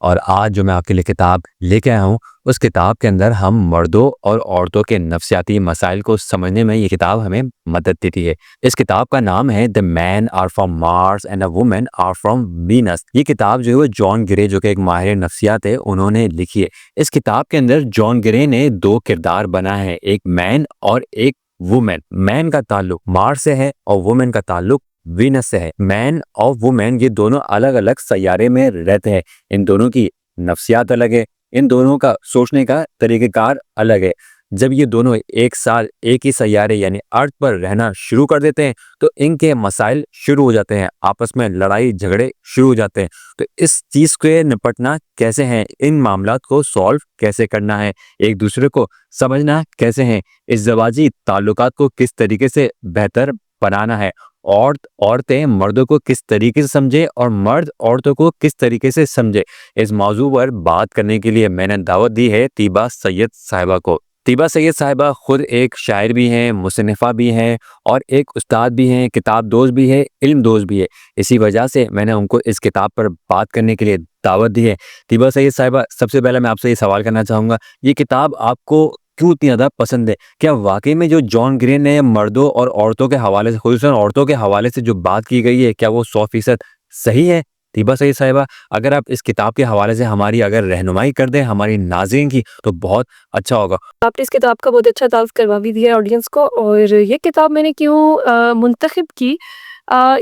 اور آج جو میں آپ کے لیے کتاب لے کے آیا ہوں اس کتاب کے اندر ہم مردوں اور عورتوں کے نفسیاتی مسائل کو سمجھنے میں یہ کتاب ہمیں مدد دیتی ہے۔ اس کتاب کا نام ہے The Men Are From Mars and a Women Are From Venus۔ یہ کتاب جو ہے وہ جان گرے جو کہ ایک ماہر نفسیات ہے انہوں نے لکھی ہے۔ اس کتاب کے اندر جان گرے نے دو کردار بنائے ہیں، ایک مین اور ایک وومن۔ مین کا تعلق مارس سے ہے اور وومن کا تعلق وینس سے ہے۔ مین اور وومن یہ دونوں الگ الگ سیارے میں رہتے ہیں، ان دونوں کی نفسیات الگ ہے، ان دونوں کا سوچنے کا طریقہ کار الگ ہے۔ جب یہ دونوں ایک سال ایک ہی سیارے یعنی ارتھ پر رہنا شروع کر دیتے ہیں تو ان کے مسائل شروع ہو جاتے ہیں، آپس میں لڑائی جھگڑے شروع ہو جاتے ہیں۔ تو اس چیز کے نپٹنا کیسے ہیں، ان معاملات کو سالو کیسے کرنا ہے، ایک دوسرے کو سمجھنا کیسے ہیں، اس زواجی تعلقات کو کس طریقے سے بہتر بنانا ہے، عورتیں مردوں کو کس طریقے سے سمجھے اور مرد عورتوں کو کس طریقے سے سمجھے، اس موضوع پر بات کرنے کے لیے میں نے دعوت دی ہے طیبہ سید صاحبہ کو۔ طیبہ سید صاحبہ خود ایک شاعر بھی ہیں، مصنفہ بھی ہیں اور ایک استاد بھی ہیں، کتاب دوست بھی ہے، علم دوست بھی ہے۔ اسی وجہ سے میں نے ان کو اس کتاب پر بات کرنے کے لیے دعوت دی ہے۔ طیبہ سید صاحبہ، سب سے پہلے میں آپ سے یہ سوال کرنا چاہوں گا، یہ کتاب آپ کو کیوں اتنی زیادہ پسند ہے؟ کیا واقعی میں جو جان گرے نے مردوں اور عورتوں کے حوالے سے، خصوصاً عورتوں کے حوالے سے جو بات کی گئی ہے، کیا وہ 100% صحیح ہے؟ طیبہ سید صاحبہ، اگر آپ اس کتاب کے حوالے سے ہماری اگر رہنمائی کر دیں ہماری ناظرین کی تو بہت اچھا ہوگا۔ آپ نے اس کتاب کا بہت اچھا تعارف کروا بھی دیا آڈینس کو، اور یہ کتاب میں نے کیوں منتخب کی،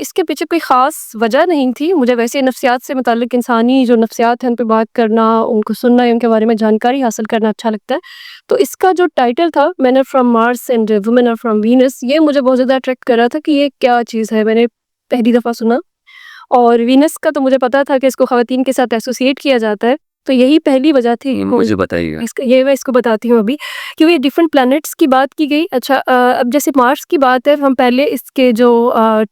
اس کے پیچھے کوئی خاص وجہ نہیں تھی۔ مجھے ویسے نفسیات سے متعلق انسانی جو نفسیات ہیں ان پہ بات کرنا، ان کو سننا یا ان کے بارے میں جانکاری حاصل کرنا اچھا لگتا ہے۔ تو اس کا جو ٹائٹل تھا men are from Mars and women are from Venus, یہ مجھے بہت زیادہ اٹریکٹ کر رہا تھا کہ یہ کیا چیز ہے۔ میں نے پہلی دفعہ سنا، اور وینس کا تو مجھے پتا تھا کہ اس کو خواتین کے ساتھ ایسوسیٹ کیا جاتا ہے، تو یہی پہلی وجہ تھی۔ مجھے بتائیے گا۔ یہ میں اس کو بتاتی ہوں ابھی، کیونکہ یہ ڈفرینٹ پلانٹس کی بات کی گئی۔ اچھا، اب جیسے مارس کی بات ہے، ہم پہلے اس کے جو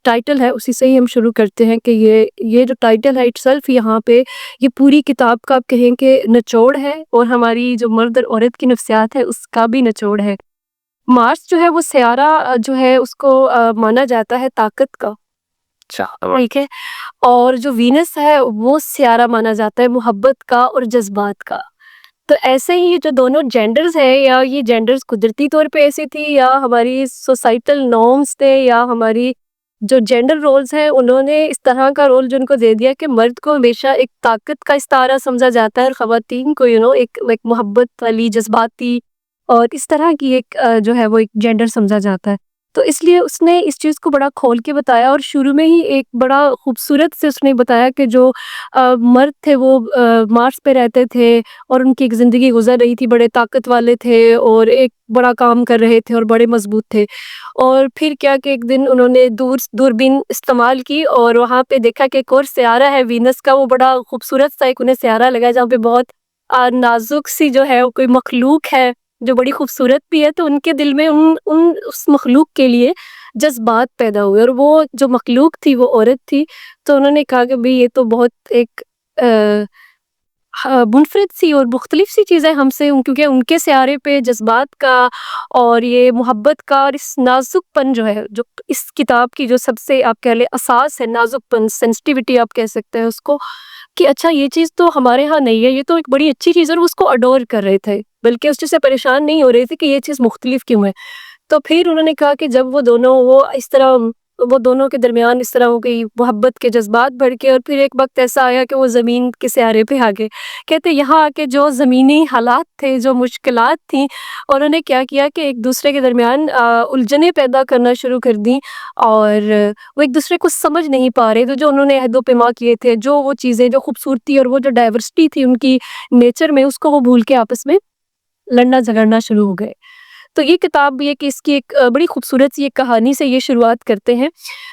ٹائٹل ہے اسی سے ہی ہم شروع کرتے ہیں کہ یہ جو ٹائٹل ہے اٹ سیلف یہاں پہ یہ پوری کتاب کا آپ کہیں کہ نچوڑ ہے، اور ہماری جو مرد اور عورت کی نفسیات ہے اس کا بھی نچوڑ ہے۔ مارس جو ہے وہ سیارہ جو ہے اس کو مانا جاتا ہے طاقت کا، ٹھیک ہے، اور جو وینس ہے وہ سیارہ مانا جاتا ہے محبت کا اور جذبات کا۔ تو ایسے ہی یہ جو دونوں جینڈرز ہیں، یا یہ جینڈرز قدرتی طور پہ ایسی تھی، یا ہماری سوسائٹل نارمز تھے، یا ہماری جو جینڈر رولز ہیں انہوں نے اس طرح کا رول جو ان کو دے دیا کہ مرد کو ہمیشہ ایک طاقت کا استعارہ سمجھا جاتا ہے، اور خواتین کو ایک محبت والی، جذباتی اور اس طرح کی ایک جو ہے وہ ایک جینڈر سمجھا جاتا ہے۔ تو اس لیے اس نے اس چیز کو بڑا کھول کے بتایا، اور شروع میں ہی ایک بڑا خوبصورت سے اس نے بتایا کہ جو مرد تھے وہ مارس پہ رہتے تھے اور ان کی ایک زندگی گزر رہی تھی، بڑے طاقت والے تھے اور ایک بڑا کام کر رہے تھے اور بڑے مضبوط تھے، اور پھر کیا کہ ایک دن انہوں نے دوربین استعمال کی اور وہاں پہ دیکھا کہ ایک اور سیارہ ہے وینس کا، وہ بڑا خوبصورت سا ایک انہیں سیارہ لگا جہاں پہ بہت نازک سی جو ہے کوئی مخلوق ہے جو بڑی خوبصورت بھی ہے۔ تو ان کے دل میں اس مخلوق کے لیے جذبات پیدا ہوئے، اور وہ جو مخلوق تھی وہ عورت تھی۔ تو انہوں نے کہا کہ بھئی یہ تو بہت ایک منفرد سی اور مختلف سی چیز ہے ہم سے، کیونکہ ان کے سیارے پہ جذبات کا اور یہ محبت کا اور اس نازک پن جو ہے، جو اس کتاب کی جو سب سے آپ کہہ لیں اساس ہے، نازک پن، سینسٹیوٹی آپ کہہ سکتے ہیں اس کو، کہ اچھا یہ چیز تو ہمارے ہاں نہیں ہے، یہ تو ایک بڑی اچھی چیز ہے، اور اس کو اڈور کر رہے تھے، بلکہ اس چیز سے پریشان نہیں ہو رہے تھے کہ یہ چیز مختلف کیوں ہے۔ تو پھر انہوں نے کہا کہ جب وہ دونوں کے درمیان اس طرح ہو گئی، محبت کے جذبات بڑھ کے، اور پھر ایک وقت ایسا آیا کہ وہ زمین کے سیارے پہ آ گئے۔ کہتے یہاں آ کے جو زمینی حالات تھے، جو مشکلات تھیں، انہوں نے کیا کیا کہ ایک دوسرے کے درمیان الجھنیں پیدا کرنا شروع کر دیں، اور وہ ایک دوسرے کو سمجھ نہیں پا رہے۔ تو جو انہوں نے عہد و پیما کیے تھے، جو وہ چیزیں، جو خوبصورتی اور وہ جو ڈائیورسٹی تھی ان کی نیچر میں، اس کو وہ بھول کے آپس میں لڑنا جھگڑنا شروع ہو گئے۔ تو یہ کتاب بھی ہے کہ اس کی ایک بڑی خوبصورت سی ایک کہانی سے یہ شروعات کرتے ہیں۔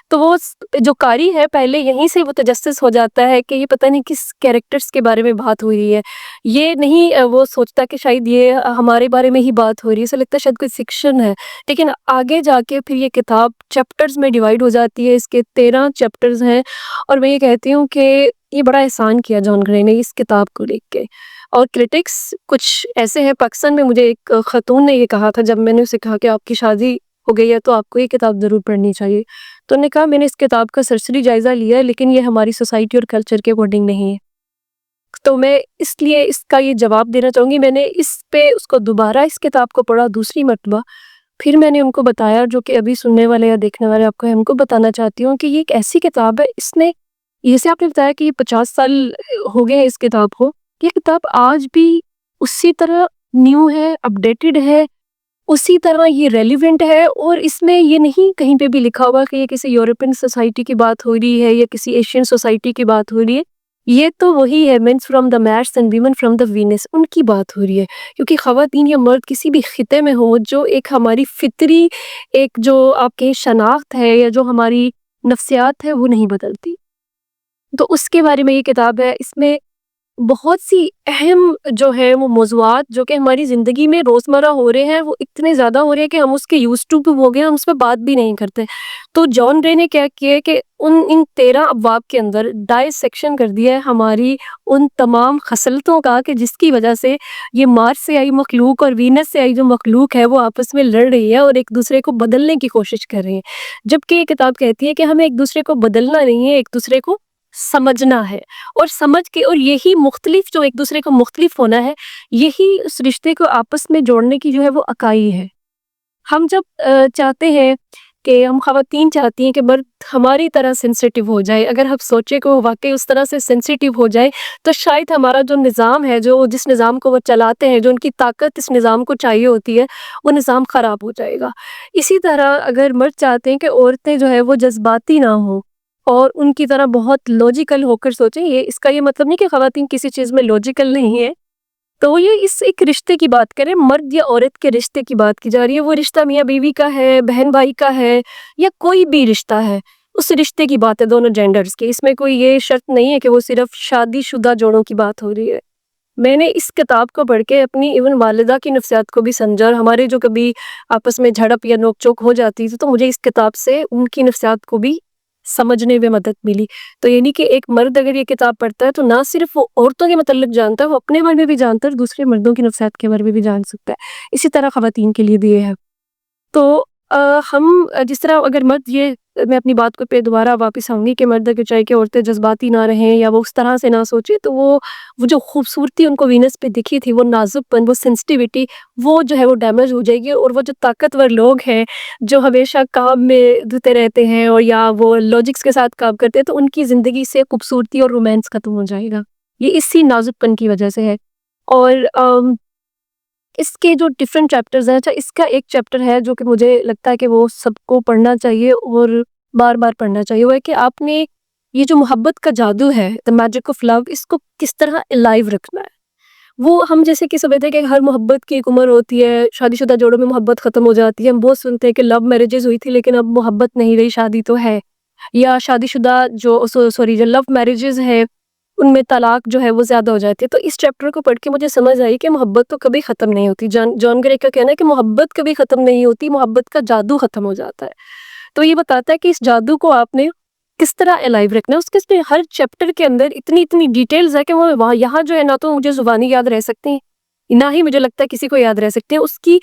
تو وہ جو قاری ہے پہلے یہیں سے وہ تجسس ہو جاتا ہے کہ یہ پتہ نہیں کس کیریکٹرز کے بارے میں بات ہو رہی ہے، یہ نہیں وہ سوچتا کہ شاید یہ ہمارے بارے میں ہی بات ہو رہی ہے، اسے لگتا ہے شاید کوئی فکشن ہے۔ لیکن آگے جا کے پھر یہ کتاب چیپٹرز میں ڈیوائیڈ ہو جاتی ہے، اس کے 13 چیپٹرز ہیں، اور میں یہ کہتی ہوں کہ یہ بڑا احسان کیا جان گرے نے اس کتاب کو لکھ کے۔ اور کرٹکس کچھ ایسے ہیں، پاکستان میں مجھے ایک خاتون نے یہ کہا تھا جب میں نے اسے کہا کہ آپ کی شادی ہو گئی ہے تو آپ کو یہ کتاب ضرور پڑھنی چاہیے، تو انہوں نے کہا میں نے اس کتاب کا سرسری جائزہ لیا ہے لیکن یہ ہماری سوسائٹی اور کلچر کے اکارڈنگ نہیں ہے۔ تو میں اس لیے اس کا یہ جواب دینا چاہوں گی. میں نے اس پہ اس کو دوبارہ اس کتاب کو پڑھا دوسری مرتبہ. پھر میں نے ان کو بتایا جو کہ ابھی سننے والے یا دیکھنے والے آپ کو ان کو بتانا چاہتی ہوں کہ یہ ایک ایسی کتاب ہے. اس نے جیسے آپ نے بتایا کہ یہ 50 سال ہو گئے ہیں اس کتاب کو. یہ کتاب آج بھی اسی طرح نیو ہے, اپڈیٹڈ ہے, اسی طرح یہ ریلیونٹ ہے. اور اس میں یہ نہیں کہیں پہ بھی لکھا ہوا کہ یہ کسی یورپین سوسائٹی کی بات ہو رہی ہے یا کسی ایشین سوسائٹی کی بات ہو رہی ہے. یہ تو وہی ہے mens from the Mars and women from the Venus, ان کی بات ہو رہی ہے. کیونکہ خواتین یا مرد کسی بھی خطے میں ہو, جو ایک ہماری فطری ایک جو آپ کے شناخت ہے یا جو ہماری نفسیات ہے وہ نہیں بدلتی. تو اس کے بارے میں یہ کتاب ہے. اس میں بہت سی اہم جو ہے وہ موضوعات جو کہ ہماری زندگی میں روزمرہ ہو رہے ہیں وہ اتنے زیادہ ہو رہے ہیں کہ ہم اس کے یوز ٹو ہو گئے, ہم اس پہ بات بھی نہیں کرتے. تو جان رے نے کیا کیا کہ ان 13 ابواب کے اندر ڈائسیکشن کر دیا ہے ہماری ان تمام خصلتوں کا کہ جس کی وجہ سے یہ مارس سے آئی مخلوق اور وینس سے آئی جو مخلوق ہے وہ آپس میں لڑ رہی ہے اور ایک دوسرے کو بدلنے کی کوشش کر رہی ہے. جبکہ یہ کتاب کہتی ہے کہ ہمیں ایک دوسرے کو بدلنا نہیں ہے, ایک دوسرے کو سمجھنا ہے. اور سمجھ کے, اور یہی مختلف جو ایک دوسرے کو مختلف ہونا ہے, یہی اس رشتے کو آپس میں جوڑنے کی جو ہے وہ اکائی ہے. ہم جب چاہتے ہیں کہ ہم خواتین چاہتی ہیں کہ مرد ہماری طرح سینسیٹیو ہو جائے, اگر ہم سوچے کہ وہ واقعی اس طرح سے سینسیٹیو ہو جائے تو شاید ہمارا جو نظام ہے, جو جس نظام کو وہ چلاتے ہیں, جو ان کی طاقت اس نظام کو چاہیے ہوتی ہے, وہ نظام خراب ہو جائے گا. اسی طرح اگر مرد چاہتے ہیں کہ عورتیں جو ہے وہ جذباتی نہ ہوں اور ان کی طرح بہت لاجیکل ہو کر سوچیں, اس کا یہ مطلب نہیں کہ خواتین کسی چیز میں لاجیکل نہیں ہے. تو یہ اس ایک رشتے کی بات کریں, مرد یا عورت کے رشتے کی بات کی جا رہی ہے. وہ رشتہ میاں بیوی کا ہے, بہن بھائی کا ہے, یا کوئی بھی رشتہ ہے, اس رشتے کی بات ہے دونوں جینڈرز کے. اس میں کوئی یہ شرط نہیں ہے کہ وہ صرف شادی شدہ جوڑوں کی بات ہو رہی ہے. میں نے اس کتاب کو پڑھ کے اپنی ایون والدہ کی نفسیات کو بھی سمجھا, اور ہمارے جو کبھی آپس میں جھڑپ یا نوک چوک ہو جاتی تھی تو مجھے اس کتاب سے ان کی نفسیات کو بھی سمجھنے میں مدد ملی. تو یعنی کہ ایک مرد اگر یہ کتاب پڑھتا ہے تو نہ صرف وہ عورتوں کے متعلق جانتا ہے, وہ اپنے بارے میں بھی جانتا ہے اور دوسرے مردوں کی نفسیات کے بارے میں بھی جان سکتا ہے. اسی طرح خواتین کے لیے بھی یہ ہے. تو ہم جس طرح اگر مرد, یہ میں اپنی بات کو پہ دوبارہ واپس آؤں گی کہ مرد اگر چاہے کہ عورتیں جذباتی نہ رہیں یا وہ اس طرح سے نہ سوچیں, تو وہ جو خوبصورتی ان کو وینس پہ دکھی تھی, وہ نازک پن, وہ سینسٹیوٹی, وہ جو ہے وہ ڈیمیج ہو جائے گی. اور وہ جو طاقتور لوگ ہیں جو ہمیشہ کام میں دھتے رہتے ہیں اور یا وہ لاجکس کے ساتھ کام کرتے ہیں, تو ان کی زندگی سے خوبصورتی اور رومانس ختم ہو جائے گا. یہ اسی نازک پن کی وجہ سے ہے. اور اس کے جو ڈفرینٹ چیپٹرز ہیں, اچھا اس کا ایک چیپٹر ہے جو کہ مجھے لگتا ہے کہ وہ سب کو پڑھنا چاہیے اور بار بار پڑھنا چاہیے, وہ ہے کہ آپ نے یہ جو محبت کا جادو ہے, دا میجک آف لو, اس کو کس طرح الائیو رکھنا ہے. وہ ہم جیسے کہ سمجھتے ہیں کہ ہر محبت کی ایک عمر ہوتی ہے, شادی شدہ جوڑوں میں محبت ختم ہو جاتی ہے. ہم بہت سنتے ہیں کہ لو میرجز ہوئی تھی لیکن اب محبت نہیں رہی, شادی تو ہے. یا شادی شدہ جو لو میرجز ہے ان میں طلاق جو ہے وہ زیادہ ہو جاتی ہے. تو اس چیپٹر کو پڑھ کے مجھے سمجھ آئی کہ محبت تو کبھی ختم نہیں ہوتی. جان گرے کا کہنا ہے کہ محبت کبھی ختم نہیں ہوتی, محبت کا جادو ختم ہو جاتا ہے. تو یہ بتاتا ہے کہ اس جادو کو آپ نے کس طرح الائیو رکھنا ہے. اس کے ہر چیپٹر کے اندر اتنی ڈیٹیلز ہے کہ وہ وہاں یہاں جو ہے نہ تو مجھے زبانی یاد رہ سکتے ہیں, نہ ہی مجھے لگتا ہے کسی کو یاد رہ سکتے ہیں. اس کی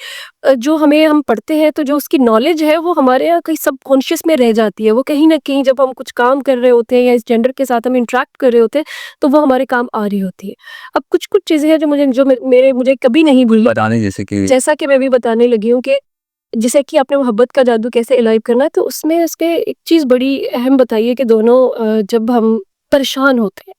جو ہم پڑھتے ہیں تو جو اس کی نالج ہے وہ ہمارے یہاں کہیں سب کانشیس میں رہ جاتی ہے. وہ کہیں نہ کہیں جب ہم کچھ کام کر رہے ہوتے ہیں یا اس جینڈر کے ساتھ ہم انٹریکٹ کر رہے ہوتے ہیں تو وہ ہمارے کام آ رہی ہوتی ہے. اب کچھ چیزیں ہیں جو مجھے کبھی نہیں بھولی, بتانے جیسا کہ میں بھی بتانے لگی ہوں کہ جیسے کہ آپ نے محبت کا جادو کیسے الائیو کرنا ہے, تو اس میں اس کے ایک چیز بڑی اہم بتائی ہے کہ دونوں جب ہم پریشان ہوتے ہیں,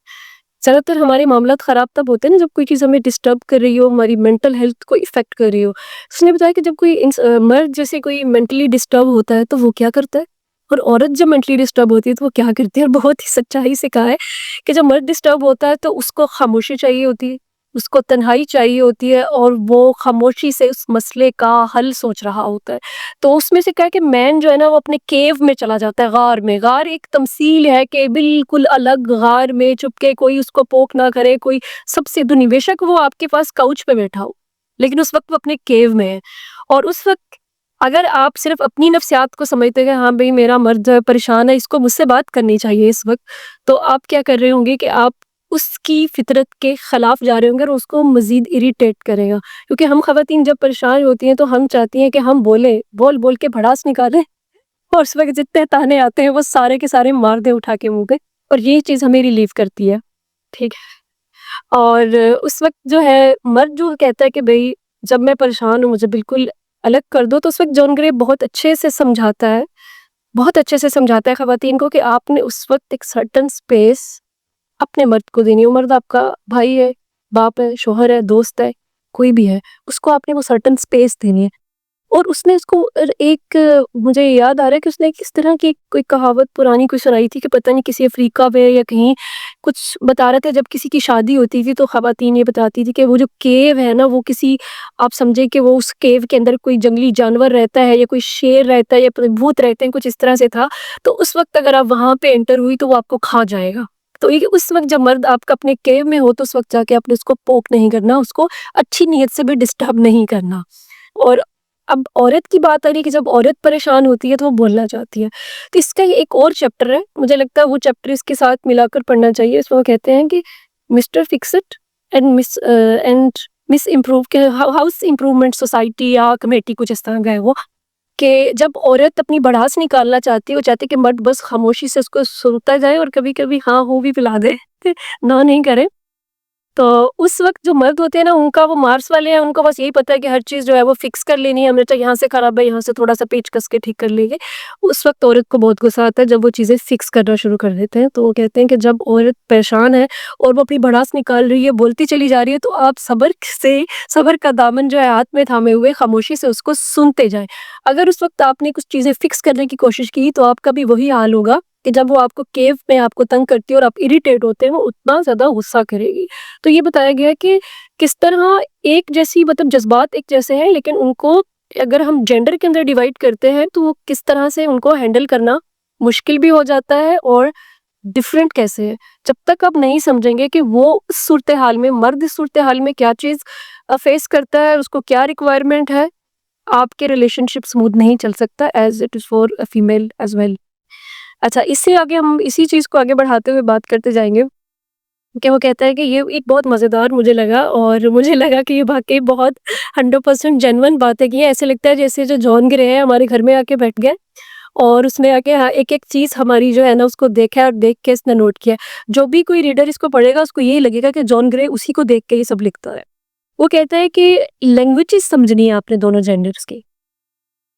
زیادہ تر ہمارے معاملات خراب تب ہوتے ہیں نا جب کوئی چیز ہمیں ڈسٹرب کر رہی ہو, ہماری مینٹل ہیلتھ کو افیکٹ کر رہی ہو. اس نے بتایا کہ جب کوئی مرد جیسے کوئی مینٹلی ڈسٹرب ہوتا ہے تو وہ کیا کرتا ہے, اور عورت جب مینٹلی ڈسٹرب ہوتی ہے تو وہ کیا کرتی ہے. اور بہت ہی سچائی سے کہا ہے کہ جب مرد ڈسٹرب ہوتا ہے تو اس کو خاموشی چاہیے ہوتی ہے, اس کو تنہائی چاہیے ہوتی ہے, اور وہ خاموشی سے اس مسئلے کا حل سوچ رہا ہوتا ہے. تو اس میں سے کہا کہ مین جو ہے نا وہ اپنے کیو میں چلا جاتا ہے, غار میں. غار ایک تمثیل ہے کہ بالکل الگ غار میں چھپ کے کوئی اس کو پوک نہ کرے, کوئی سب سے دنیا, بے شک وہ آپ کے پاس کاؤچ پہ بیٹھا ہو لیکن اس وقت وہ اپنے کیو میں ہے. اور اس وقت اگر آپ صرف اپنی نفسیات کو سمجھتے ہیں ہاں بھئی میرا مرد پریشان ہے, اس کو مجھ سے بات کرنی چاہیے اس وقت, تو آپ کیا کر رہے ہوں گے کہ آپ اس کی فطرت کے خلاف جا رہے ہوں گے اور اس کو مزید اریٹیٹ کرے گا. کیونکہ ہم خواتین جب پریشان ہوتی ہیں تو ہم چاہتی ہیں کہ ہم بول کے بھڑاس نکالیں, اور اس وقت جتنے تانے آتے ہیں وہ سارے کے سارے مار دیں اٹھا کے منہ پہ, اور یہ چیز ہمیں ریلیف کرتی ہے. ٹھیک ہے. اور اس وقت جو ہے مرد جو کہتا ہے کہ بھئی جب میں پریشان ہوں مجھے بالکل الگ کر دو، تو اس وقت جان گرے بہت اچھے سے سمجھاتا ہے، بہت اچھے سے سمجھاتا ہے خواتین کو کہ آپ نے اس وقت ایک سرٹن اسپیس اپنے مرد کو دینی ہے. وہ مرد آپ کا بھائی ہے، باپ ہے، شوہر ہے، دوست ہے، کوئی بھی ہے، اس کو آپ نے وہ سرٹن اسپیس دینی ہے. اور اس نے اس کو ایک مجھے یاد آ رہا ہے کہ اس نے کس طرح کی کوئی کہاوت پرانی کوئی سنائی تھی کہ پتہ نہیں کسی افریقہ میں یا کہیں کچھ بتا رہا تھا، جب کسی کی شادی ہوتی تھی تو خواتین یہ بتاتی تھی کہ وہ جو کیو ہے نا، وہ کسی آپ سمجھے کہ وہ اس کیو کے اندر کوئی جنگلی جانور رہتا ہے یا کوئی شیر رہتا ہے یا بھوت رہتے ہیں، کچھ اس طرح سے تھا. تو اس وقت اگر آپ وہاں پہ انٹر ہوئی تو وہ آپ کو کھا جائے گا. تو یہ اس وقت جب مرد آپ کا اپنے کیو میں ہو تو اس وقت جا کے آپ نے اس کو پوک نہیں کرنا، اس کو اچھی نیت سے بھی ڈسٹرب نہیں کرنا. اور اب عورت کی بات آ رہی ہے کہ جب عورت پریشان ہوتی ہے تو وہ بولنا چاہتی ہے، تو اس کا ایک اور چیپٹر ہے، مجھے لگتا ہے وہ چیپٹر اس کے ساتھ ملا کر پڑھنا چاہیے. اس میں وہ کہتے ہیں کہ mister fixit and miss improve کے ہاؤس امپروومنٹ سوسائٹی یا کمیٹی کچھ اس طرح کا ہے وہ، کہ جب عورت اپنی بڑھاس نکالنا چاہتی ہے وہ چاہتی ہے کہ مرد بس خاموشی سے اس کو سنتا جائے اور کبھی کبھی ہاں ہوں بھی پلا دے نہ نہیں کرے. تو اس وقت جو مرد ہوتے ہیں نا، ان کا وہ مارس والے ہیں، ان کو بس یہی پتہ ہے کہ ہر چیز جو ہے وہ فکس کر لینی ہے، ہم نے تو یہاں سے خراب ہے یہاں سے تھوڑا سا پیچ کس کے ٹھیک کر لیں گے. اس وقت عورت کو بہت غصہ آتا ہے جب وہ چیزیں فکس کرنا شروع کر دیتے ہیں. تو وہ کہتے ہیں کہ جب عورت پریشان ہے اور وہ اپنی بڑھاس نکال رہی ہے، بولتی چلی جا رہی ہے، تو آپ صبر کا دامن جو ہے ہاتھ میں تھامے ہوئے خاموشی سے اس کو سنتے جائیں. اگر اس وقت آپ نے کچھ چیزیں فکس کرنے کی کوشش کی تو آپ کا بھی وہی حال ہوگا کہ جب وہ آپ کو کیو میں آپ کو تنگ کرتی ہے اور آپ اریٹیٹ ہوتے ہیں، وہ اتنا زیادہ غصہ کرے گی. تو یہ بتایا گیا کہ کس طرح ایک جیسی مطلب جذبات ایک جیسے ہیں، لیکن ان کو اگر ہم جینڈر کے اندر ڈیوائڈ کرتے ہیں تو وہ کس طرح سے ان کو ہینڈل کرنا مشکل بھی ہو جاتا ہے اور ڈفرینٹ کیسے ہے. جب تک آپ نہیں سمجھیں گے کہ وہ اس صورتحال میں مرد اس صورتحال میں کیا چیز فیس کرتا ہے، اس کو کیا ریکوائرمنٹ ہے، آپ کے ریلیشن شپ اسموتھ نہیں چل سکتا as it is for female as well. اچھا، اس سے آگے ہم اسی چیز کو آگے بڑھاتے ہوئے بات کرتے جائیں گے کہ وہ کہتا ہے کہ یہ ایک بہت مزیدار مجھے لگا، اور مجھے لگا کہ یہ واقعی بہت 100% جینون باتیں کی ہیں. ایسے لگتا ہے جیسے جو جان گرے ہیں ہمارے گھر میں آ کے بیٹھ گئے اور اس نے آ کے ایک ایک چیز ہماری جو ہے نا اس کو دیکھا اور دیکھ کے اس نے نوٹ کیا. جو بھی کوئی ریڈر اس کو پڑھے گا اس کو یہی لگے گا کہ جان گرے اسی کو دیکھ کے یہ سب لکھتا ہے. وہ کہتا ہے کہ لینگویجز سمجھنی ہے آپ نے دونوں جینڈرز کی.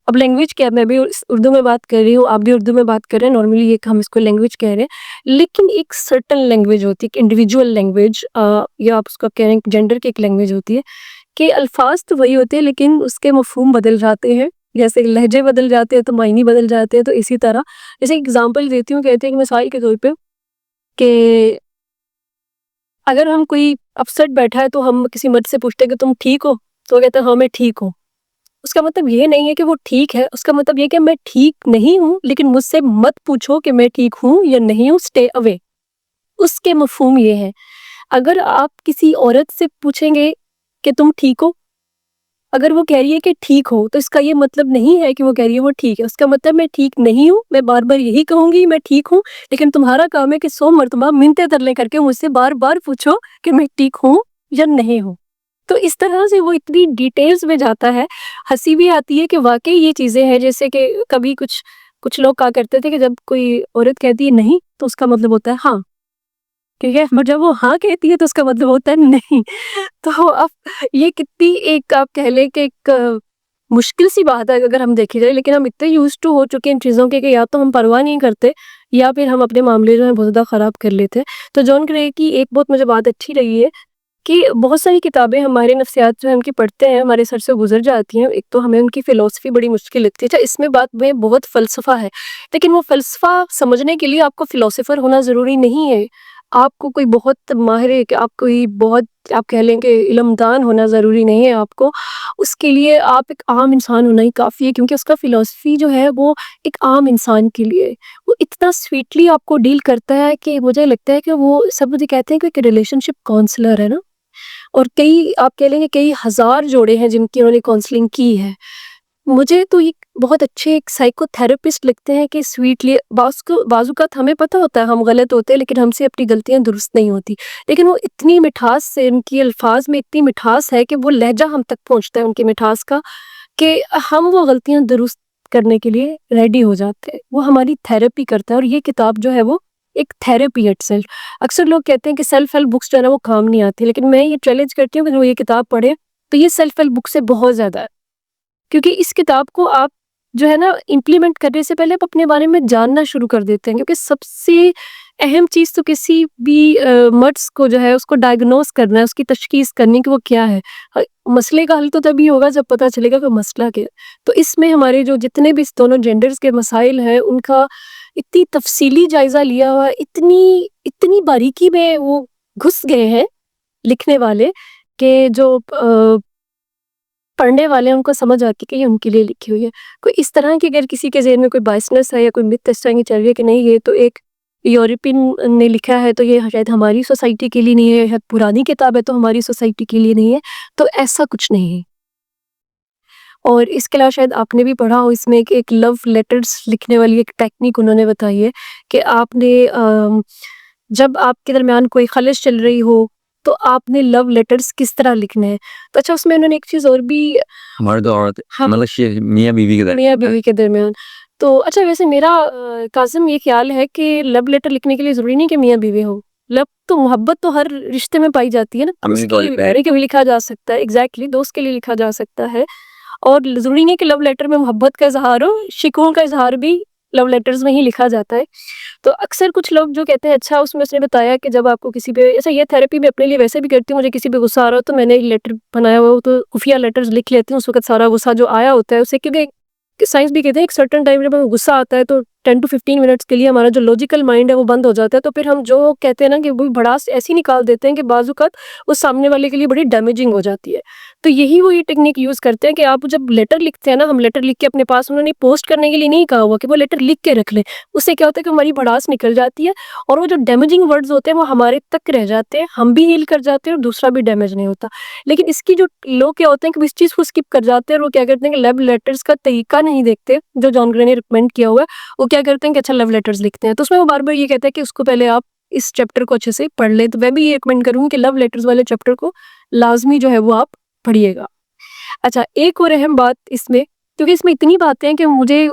اب لینگویج کیا، میں بھی اردو میں بات کر رہی ہوں، آپ بھی اردو میں بات کر رہے ہیں، نارملی یہ ہم اس کو لینگویج کہہ رہے ہیں، لیکن ایک سرٹن لینگویج ہوتی ہے، ایک انڈیویجول لینگویج، یا آپ اس کو کہہ رہے ہیں جینڈر کی ایک لینگویج ہوتی ہے کہ الفاظ تو وہی ہوتے ہیں لیکن اس کے مفہوم بدل جاتے ہیں. جیسے لہجے بدل جاتے ہیں تو معنی بدل جاتے ہیں. تو اسی طرح جیسے اگزامپل دیتی ہوں، کہتے ہیں کہ مثال کے طور پہ کہ اگر ہم کوئی اپسٹ بیٹھا ہے تو ہم کسی مرد سے پوچھتے ہیں کہ تم ٹھیک ہو، تو وہ کہتا ہے ہاں میں ٹھیک ہوں. اس کا مطلب یہ نہیں ہے کہ وہ ٹھیک ہے، اس کا مطلب یہ کہ میں ٹھیک نہیں ہوں، لیکن مجھ سے مت پوچھو کہ میں ٹھیک ہوں یا نہیں ہوں، اسٹے اوے. اس کے مفہوم یہ ہے. اگر آپ کسی عورت سے پوچھیں گے کہ تم ٹھیک ہو، اگر وہ کہہ رہی ہے کہ ٹھیک ہو، تو اس کا یہ مطلب نہیں ہے کہ وہ کہہ رہی ہے وہ ٹھیک ہے. اس کا مطلب میں ٹھیک نہیں ہوں، میں بار بار یہی کہوں گی میں ٹھیک ہوں، لیکن تمہارا کام ہے کہ 100 مرتبہ منتیں ترلے کر کے مجھ سے بار بار پوچھو کہ میں ٹھیک ہوں یا نہیں ہوں. تو اس طرح سے وہ اتنی ڈیٹیلز میں جاتا ہے. ہنسی بھی آتی ہے کہ واقعی یہ چیزیں ہیں، جیسے کہ کبھی کچھ لوگ کہا کرتے تھے کہ جب کوئی عورت کہتی ہے نہیں تو اس کا مطلب ہوتا ہے ہاں، ٹھیک ہے، اور جب وہ ہاں کہتی ہے تو اس کا مطلب ہوتا ہے نہیں. تو اب یہ کتنی ایک آپ کہہ لیں کہ ایک مشکل سی بات ہے اگر ہم دیکھی جائے، لیکن ہم اتنے یوز ٹو ہو چکے ہیں ان چیزوں کے کہ یا تو ہم پرواہ نہیں کرتے یا پھر ہم اپنے معاملے جو ہیں بہت زیادہ خراب کر لیتے. تو جان گرے کی ایک بہت مجھے بات اچھی لگی ہے کہ بہت ساری کتابیں ہمارے نفسیات جو ہیں ان کی پڑھتے ہیں، ہمارے سر سے گزر جاتی ہیں. ایک تو ہمیں ان کی فلسفی بڑی مشکل لگتی ہے. اچھا، اس میں بات میں بہت فلسفہ ہے، لیکن وہ فلسفہ سمجھنے کے لیے آپ کو فلسفر ہونا ضروری نہیں ہے. آپ کو کوئی بہت ماہر ہے کہ آپ کوئی بہت آپ کہہ لیں کہ علمدان ہونا ضروری نہیں ہے. آپ کو اس کے لیے آپ ایک عام انسان ہونا ہی کافی ہے، کیونکہ اس کا فلسفی جو ہے وہ ایک عام انسان کے لیے وہ اتنا سویٹلی آپ کو ڈیل کرتا ہے کہ مجھے لگتا ہے کہ وہ سب مجھے کہتے ہیں کہ ایک ریلیشن شپ کاؤنسلر ہے نا. اور کئی آپ کہہ لیں گے کئی ہزار جوڑے ہیں جن کی انہوں نے کاؤنسلنگ کی ہے. مجھے تو ایک بہت اچھے ایک سائیکو تھراپسٹ لگتے ہیں کہ سویٹلی بعض اوقات ہمیں پتہ ہوتا ہے ہم غلط ہوتے ہیں، لیکن ہم سے اپنی غلطیاں درست نہیں ہوتی، لیکن وہ اتنی مٹھاس سے ان کی الفاظ میں اتنی مٹھاس ہے کہ وہ لہجہ ہم تک پہنچتا ہے ان کی مٹھاس کا کہ ہم وہ غلطیاں درست کرنے کے لیے ریڈی ہو جاتے ہیں. وہ ہماری تھراپی کرتا ہے. اور یہ کتاب جو ہے وہ ایک تھیراپی ایٹ سیلف. اکثر لوگ کہتے ہیں کہ سیلف ہیلپ بکس جو ہے نا وہ کام نہیں آتی، لیکن میں یہ چیلنج کرتی ہوں کہ جو یہ کتاب پڑھے تو یہ سیلف ہیلپ بک سے بہت زیادہ ہے، کیونکہ اس کتاب کو آپ جو ہے نا امپلیمنٹ کرنے سے پہلے آپ اپنے بارے میں جاننا شروع کر دیتے ہیں، کیونکہ سب سے اہم چیز تو کسی بھی مرض کو جو ہے اس کو ڈائگنوز کرنا ہے، اس کی تشخیص کرنی کہ وہ کیا ہے. مسئلے کا حل تو تبھی ہوگا جب پتہ چلے گا کہ مسئلہ کیا ہے. تو اس میں ہمارے جو جتنے بھی اس دونوں جینڈرز کے مسائل ہیں ان کا اتنی تفصیلی جائزہ لیا ہوا ہے، اتنی باریکی میں وہ گھس گئے ہیں لکھنے والے کہ جو پڑھنے والے ہیں ان کو سمجھ آتی کہ یہ ان کے لیے لکھی ہوئی ہے. کوئی اس طرح کی اگر کسی کے ذہن میں کوئی بائسنس ہے یا کوئی مت اس طرح کی چل رہی ہے کہ نہیں یہ تو ایک یورپین نے لکھا ہے تو یہ شاید ہماری سوسائٹی کے لیے نہیں ہے، شاید پرانی کتاب ہے تو ہماری سوسائٹی کے لیے نہیں ہے، تو ایسا کچھ نہیں ہے. اور اس کے علاوہ شاید آپ نے بھی پڑھا ہو اس میں کہ ایک لو لیٹرز لکھنے والی ایک ٹیکنیک انہوں نے بتائی ہے کہ آپ نے جب آپ کے درمیان کوئی خلش چل رہی ہو تو آپ نے لو لیٹرز کس طرح لکھنے ہیں. تو اچھا اس میں انہوں نے ایک چیز اور بھی مرد اور عورت ہاں مطلب میاں بیوی کے میاں بیوی کے درمیان. تو اچھا ویسے میرا کاظم یہ خیال ہے کہ لو لیٹر لکھنے کے لیے ضروری نہیں کہ میاں بیوی ہو. لو تو محبت تو ہر رشتے میں پائی جاتی ہے نا، اس کے لیے پیارے کے بھی لکھا جا سکتا ہے، ایگزیکٹلی دوست کے لیے لکھا جا سکتا ہے. اور ضروری نہیں کہ لو لیٹر میں محبت کا اظہار ہو، شکووں کا اظہار بھی لو لیٹرز میں ہی لکھا جاتا ہے. تو اکثر کچھ لوگ جو کہتے ہیں اچھا اس میں اس نے بتایا کہ جب آپ کو کسی پہ ایسا، یہ تھیراپی میں اپنے لیے ویسے بھی کرتی ہوں، مجھے کسی پہ غصہ آ رہا ہو تو میں نے لیٹر بنایا ہوا ہو تو خفیہ لیٹرز لکھ لیتی ہوں اس وقت سارا غصہ جو آیا ہوتا ہے اسے، کیونکہ سائنس بھی کہتے ہیں ایک سرٹن ٹائم جب ہمیں غصہ آتا ہے تو 10 to 15 منٹس کے لیے ہمارا جو لاجیکل مائنڈ ہے وہ بند ہو جاتا ہے، تو پھر ہم جو کہتے ہیں نا کہ وہ بھڑاس ایسی نکال دیتے ہیں کہ بعض اوقات وہ سامنے والے کے لیے بڑی ڈیمیجنگ ہو جاتی ہے. تو یہی وہ یہ ٹیکنیک یوز کرتے ہیں کہ آپ جب لیٹر لکھتے ہیں نا، ہم لیٹر لکھ کے اپنے پاس، انہوں نے پوسٹ کرنے کے لیے نہیں کہا ہوا کہ وہ لیٹر لکھ کے رکھ لیں، اس سے کیا ہوتا ہے کہ ہماری بھڑاس نکل جاتی ہے اور وہ جو ڈیمیجنگ ورڈز ہوتے ہیں وہ ہمارے تک رہ جاتے ہیں، ہم بھی ہیل کر جاتے ہیں اور دوسرا بھی ڈیمیج نہیں ہوتا. لیکن اس کی جو لوگ کیا ہوتے ہیں کہ وہ اس چیز کو اسکپ کر جاتے ہیں اور وہ کیا کرتے ہیں کہ لو لیٹرز کا طریقہ نہیں دیکھتے جو جان گرے نے ریکمینڈ کیا ہوا ہے، وہ کیا کرتے ہیں کہ اچھا لو لیٹرز لکھتے ہیں. تو اس میں وہ بار بار یہ کہتا ہے کہ اس کو پہلے آپ اس چیپٹر کو اچھے سے پڑھ لیں. تو میں بھی یہ ریکمینڈ کروں گی کہ لو لیٹرز والے چیپٹر کو لازمی جو ہے وہ آپ پڑھیے گا. اچھا ایک اور اہم بات اس میں، کیونکہ اس میں اتنی باتیں ہیں کہ مجھے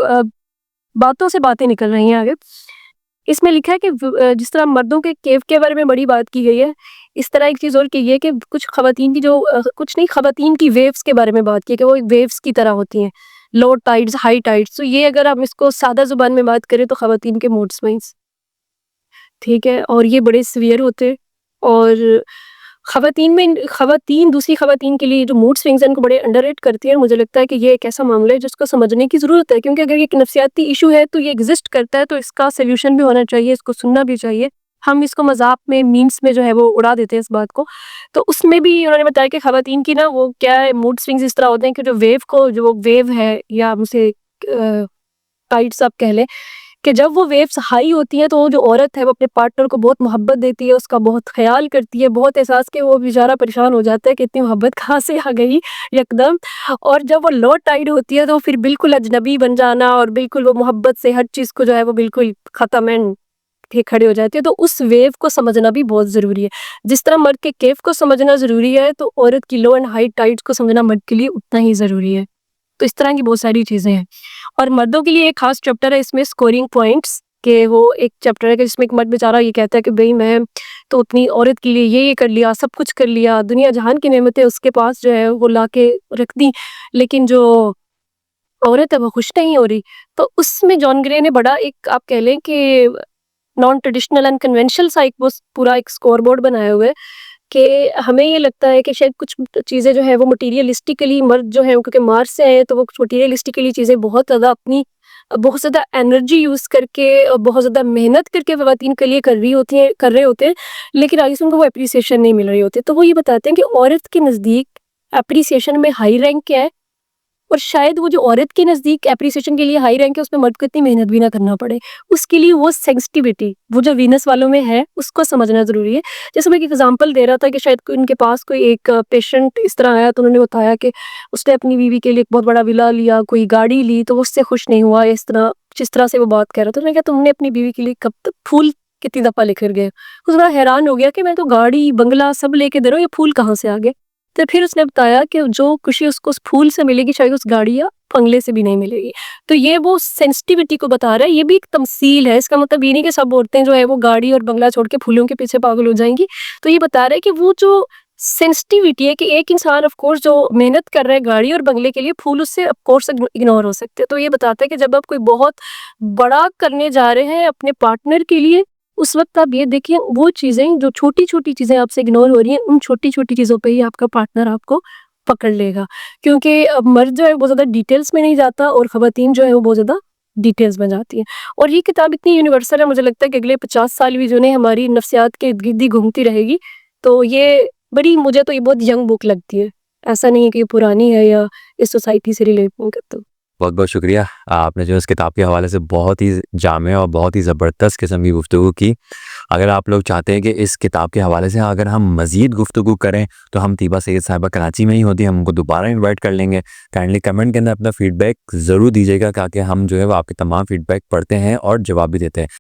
باتوں سے باتیں نکل رہی ہیں آگے. اس میں لکھا ہے کہ جس طرح مردوں کے کیف کے بارے میں بڑی بات کی گئی ہے، اس طرح ایک چیز اور کی ہے کہ کچھ خواتین کی جو کچھ نہیں، خواتین کی ویوز کے بارے میں بات کی ہے کہ وہ ویوز کی طرح ہوتی ہیں، لو ٹائڈز ہائی ٹائڈز. تو یہ اگر ہم اس کو سادہ زبان میں بات کریں تو خواتین کے موڈ سوئنگز، ٹھیک ہے، اور یہ بڑے سویئر ہوتے. اور خواتین دوسری خواتین کے لیے جو موڈ سوئنگز ہیں ان کو بڑے انڈر ریٹ کرتی ہیں. اور مجھے لگتا ہے کہ یہ ایک ایسا معاملہ ہے جس کو سمجھنے کی ضرورت ہے، کیونکہ اگر یہ ایک نفسیاتی ایشو ہے تو یہ ایگزسٹ کرتا ہے، تو اس کا سلیوشن بھی ہونا چاہیے، اس کو سننا بھی چاہیے. ہم اس کو مذاق میں، مینس میں جو ہے وہ اڑا دیتے ہیں اس بات کو. تو اس میں بھی انہوں نے بتایا کہ خواتین کی نا وہ کیا ہے، موڈ سوئنگز اس طرح ہوتے ہیں کہ جو ویو کو، جو وہ ویو ہے یا ہم اسے ٹائڈس آپ کہہ لیں، کہ جب وہ ویوز ہائی ہوتی ہیں تو وہ جو عورت ہے وہ اپنے پارٹنر کو بہت محبت دیتی ہے، اس کا بہت خیال کرتی ہے، بہت احساس کہ وہ بیچارہ پریشان ہو جاتا ہے کہ اتنی محبت کہاں سے آ گئی یکدم. اور جب وہ لو ٹائڈ ہوتی ہے تو پھر بالکل اجنبی بن جانا اور بالکل وہ محبت سے ہر چیز کو جو ہے وہ بالکل ختم اینڈ کھڑے ہو جاتی ہے. تو اس ویو کو سمجھنا بھی بہت ضروری ہے. جس طرح مرد کے کیف کو سمجھنا ضروری ہے تو عورت کی لو اینڈ ہائی ٹائڈ کو سمجھنا مرد کے لیے اتنا ہی ضروری ہے. تو اس طرح کی بہت ساری چیزیں ہیں. اور مردوں کے لیے ایک خاص چیپٹر ہے اس میں اسکورنگ پوائنٹس، کہ وہ ایک چیپٹر ہے کہ جس میں ایک مرد بیچارہ یہ کہتا ہے کہ بھئی میں تو اپنی عورت کے لیے یہ کر لیا، سب کچھ کر لیا، دنیا جہان کی نعمتیں اس کے پاس جو ہے وہ لا کے رکھ دی، لیکن جو عورت ہے وہ خوش نہیں ہو رہی. تو اس میں جان گرے نے بڑا ایک آپ کہہ لیں کہ نان ٹریڈیشنل اینڈ کنونشنل سا ایک پورا ایک اسکور بورڈ بنایا ہوا ہے کہ ہمیں یہ لگتا ہے کہ شاید کچھ چیزیں جو ہیں وہ مٹیریلسٹکلی، مرد جو ہیں کیونکہ مارس سے ہیں تو وہ مٹیریلسٹکلی چیزیں بہت زیادہ بہت زیادہ انرجی یوز کر کے اور بہت زیادہ محنت کر کے خواتین کے لیے کر رہے ہوتے ہیں، لیکن آگے سے ان کو وہ اپریسیشن نہیں مل رہی ہوتی. تو وہ یہ بتاتے ہیں کہ عورت کے نزدیک اپریسیشن میں ہائی رینک کیا ہے، اور شاید وہ جو عورت کے نزدیک اپریسیشن کے لیے ہائی رینک ہے اس میں مرد کو اتنی محنت بھی نہ کرنا پڑے. اس کے لیے وہ سینسٹیوٹی، وہ جو وینس والوں میں ہے، اس کو سمجھنا ضروری ہے. جیسے میں ایک ایگزامپل دے رہا تھا کہ شاید ان کے پاس کوئی ایک پیشنٹ اس طرح آیا تو انہوں نے بتایا کہ اس نے اپنی بیوی کے لیے ایک بہت بڑا ولا لیا، کوئی گاڑی لی، تو وہ اس سے خوش نہیں ہوا. اس طرح جس طرح سے وہ بات کہہ رہا تھا، میں نے کہا تم نے اپنی بیوی کے لیے کب تک پھول کتنی دفعہ لے کر گئے؟ اس بڑا حیران ہو گیا کہ میں تو گاڑی بنگلہ سب لے کے دے رہا ہوں، یہ پھول کہاں سے آ گئے؟ تو پھر اس نے بتایا کہ جو خوشی اس کو اس پھول سے ملے گی شاید اس گاڑی یا بنگلے سے بھی نہیں ملے گی. تو یہ وہ سینسٹیوٹی کو بتا رہا ہے. یہ بھی ایک تمثیل ہے. اس کا مطلب یہ نہیں کہ سب عورتیں جو ہے وہ گاڑی اور بنگلہ چھوڑ کے پھولوں کے پیچھے پاگل ہو جائیں گی. تو یہ بتا رہا ہے کہ وہ جو سینسٹیوٹی ہے کہ ایک انسان آف کورس جو محنت کر رہا ہے گاڑی اور بنگلے کے لیے، پھول اس سے آف کورس اگنور ہو سکتے ہیں. تو یہ بتاتا ہے کہ جب آپ کوئی بہت بڑا کرنے جا رہے ہیں اپنے پارٹنر کے لیے، اس وقت آپ یہ دیکھیں وہ چیزیں جو چھوٹی چھوٹی چیزیں آپ سے اگنور ہو رہی ہیں، ان چھوٹی چھوٹی چیزوں پہ ہی آپ کا پارٹنر آپ کو پکڑ لے گا. کیونکہ مرد جو ہے بہت زیادہ ڈیٹیلز میں نہیں جاتا اور خواتین جو ہے وہ بہت زیادہ ڈیٹیلز میں جاتی ہیں. اور یہ کتاب اتنی یونیورسل ہے، مجھے لگتا ہے کہ اگلے 50 سال بھی جو ہے ہماری نفسیات کے ارد گرد ہی گھومتی رہے گی. تو یہ بڑی، مجھے تو یہ بہت ینگ بک لگتی ہے. ایسا نہیں ہے کہ یہ پرانی ہے یا اس سوسائٹی سے ریلیٹ نہیں کرتا. بہت بہت شکریہ. آپ نے جو اس کتاب کے حوالے سے بہت ہی جامع اور بہت ہی زبردست قسم کی گفتگو کی. اگر آپ لوگ چاہتے ہیں کہ اس کتاب کے حوالے سے اگر ہم مزید گفتگو کریں تو ہم طیبہ سید صاحبہ کراچی میں ہی ہوتی ہیں، ہم ان کو دوبارہ انوائٹ کر لیں گے. کائنڈلی کمنٹ کے اندر اپنا فیڈ بیک ضرور دیجیے گا، تاکہ ہم جو ہے وہ آپ کے تمام فیڈ بیک پڑھتے ہیں اور جواب بھی دیتے ہیں.